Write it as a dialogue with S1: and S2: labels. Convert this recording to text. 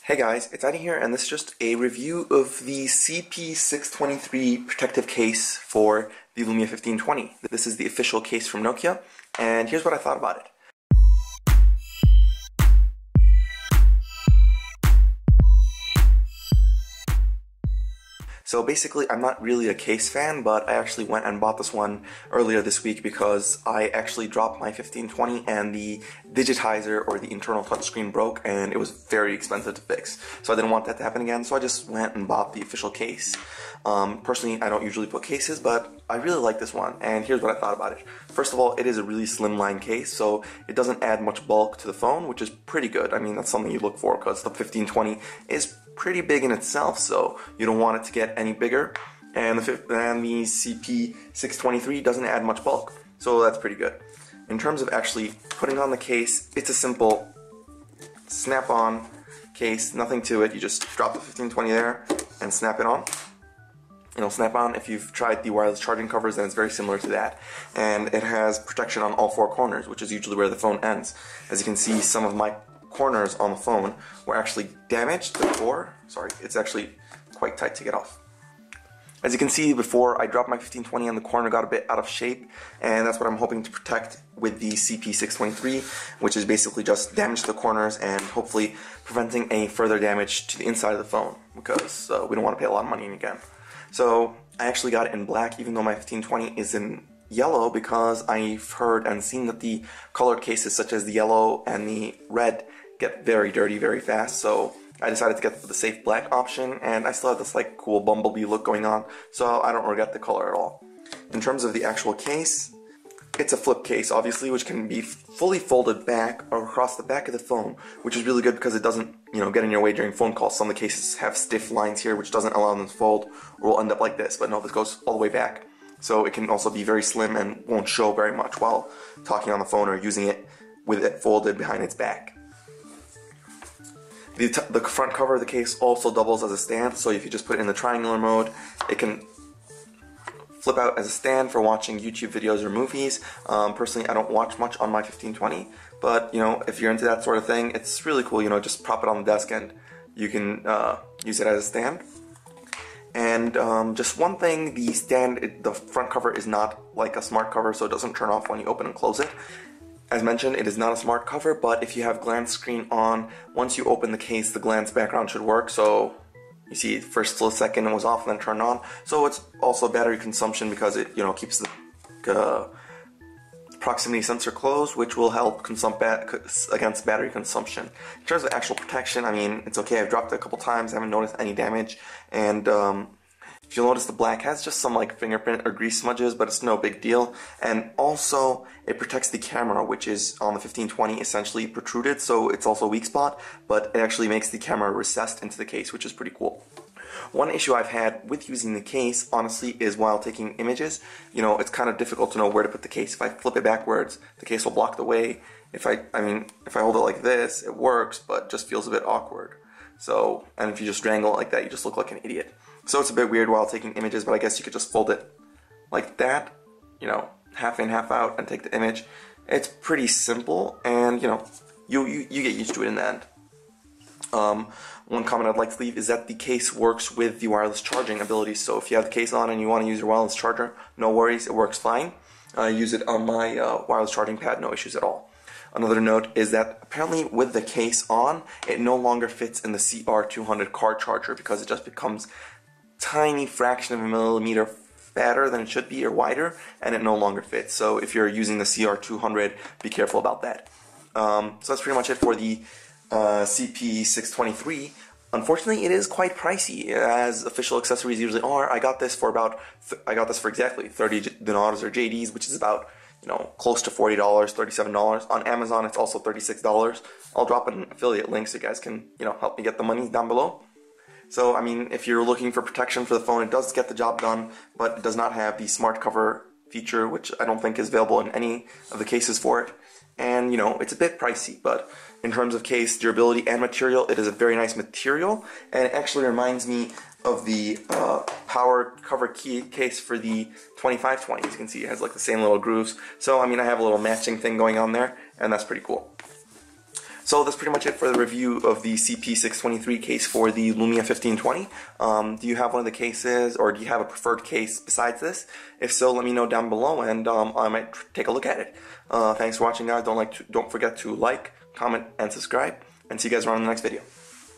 S1: Hey guys, it's Eddie here, and this is just a review of the CP-623 protective case for the Lumia 1520. This is the official case from Nokia, and here's what I thought about it. So basically, I'm not really a case fan, but I actually went and bought this one earlier this week because I actually dropped my 1520 and the digitizer or the internal touchscreen broke, and it was very expensive to fix. So I didn't want that to happen again, so I just went and bought the official case. Personally, I don't usually put cases, but I really like this one, and here's what I thought about it. First of all, it is a really slimline case, so it doesn't add much bulk to the phone, which is pretty good. I mean, that's something you look for because the 1520 is pretty big in itself, so you don't want it to get any bigger, and the CP-623 doesn't add much bulk, so that's pretty good. In terms of actually putting on the case, it's a simple snap-on case, nothing to it. You just drop the 1520 there and snap it on. It'll snap on. If you've tried the wireless charging covers, then it's very similar to that, and it has protection on all four corners, which is usually where the phone ends. As you can see, some of my corners on the phone were actually damaged before. Sorry, it's actually quite tight to get off. As you can see, before I dropped my 1520 and the corner got a bit out of shape, and that's what I'm hoping to protect with the CP-623, which is basically just damage to the corners and hopefully preventing any further damage to the inside of the phone, because we don't want to pay a lot of money again. So I actually got it in black, even though my 1520 is in yellow, because I've heard and seen that the colored cases such as the yellow and the red get very dirty very fast, so I decided to get the safe black option, and I still have this like cool bumblebee look going on, so I don't regret the color at all. In terms of the actual case, it's a flip case, obviously, which can be fully folded back or across the back of the phone, which is really good because it doesn't, get in your way during phone calls. Some of the cases have stiff lines here, which doesn't allow them to fold, or will end up like this, but no, this goes all the way back. So it can also be very slim and won't show very much while talking on the phone or using it with it folded behind its back. The front cover of the case also doubles as a stand, so if you just put it in the triangular mode, it can flip out as a stand for watching YouTube videos or movies. Personally, I don't watch much on my 1520, but if you're into that sort of thing, it's really cool. Just prop it on the desk and you can use it as a stand. And just one thing, the front cover is not like a smart cover, so it doesn't turn off when you open and close it. As mentioned, it is not a smart cover, but if you have glance screen on, once you open the case, the glance background should work. So you see, first a second it was off and then turned on. So it's also battery consumption because it keeps the proximity sensor closed, which will help against battery consumption. In terms of actual protection, I mean, it's okay. I've dropped it a couple times, I haven't noticed any damage, and if you'll notice, the black has just some like fingerprint or grease smudges, but it's no big deal. And also, it protects the camera, which is on the 1520 essentially protruded, so it's also a weak spot, but it actually makes the camera recessed into the case, which is pretty cool. One issue I've had with using the case, honestly, is while taking images. It's kind of difficult to know where to put the case. If I flip it backwards, the case will block the way. If I hold it like this, it works, but just feels a bit awkward. So, and if you just strangle it like that, you just look like an idiot. So it's a bit weird while taking images, but I guess you could just fold it like that, half in, half out, and take the image. It's pretty simple, and you get used to it in the end. One comment I'd like to leave is that the case works with the wireless charging ability, so if you have the case on and you want to use your wireless charger, no worries, it works fine. I use it on my wireless charging pad, no issues at all. Another note is that apparently with the case on, it no longer fits in the CR200 car charger because it just becomes tiny fraction of a millimeter fatter than it should be or wider, and it no longer fits. So if you're using the CR200, be careful about that. So that's pretty much it for the CP-623. Unfortunately, it is quite pricey, as official accessories usually are. I got this for exactly 30 dinars or JDs, which is about close to $40, $37. On Amazon, it's also $36. I'll drop an affiliate link so you guys can help me get the money down below. So, I mean, if you're looking for protection for the phone, it does get the job done, but it does not have the smart cover feature, which I don't think is available in any of the cases for it. And, it's a bit pricey, but in terms of case, durability, and material, it is a very nice material, and it actually reminds me of the power cover case for the 2520. As you can see, it has like the same little grooves. So, I mean, I have a little matching thing going on there, and that's pretty cool. So that's pretty much it for the review of the CP-623 case for the Lumia 1520. Do you have one of the cases, or do you have a preferred case besides this? If so, let me know down below, and I might take a look at it. Thanks for watching, guys. Don't forget to like, comment, and subscribe, and see you guys around in the next video.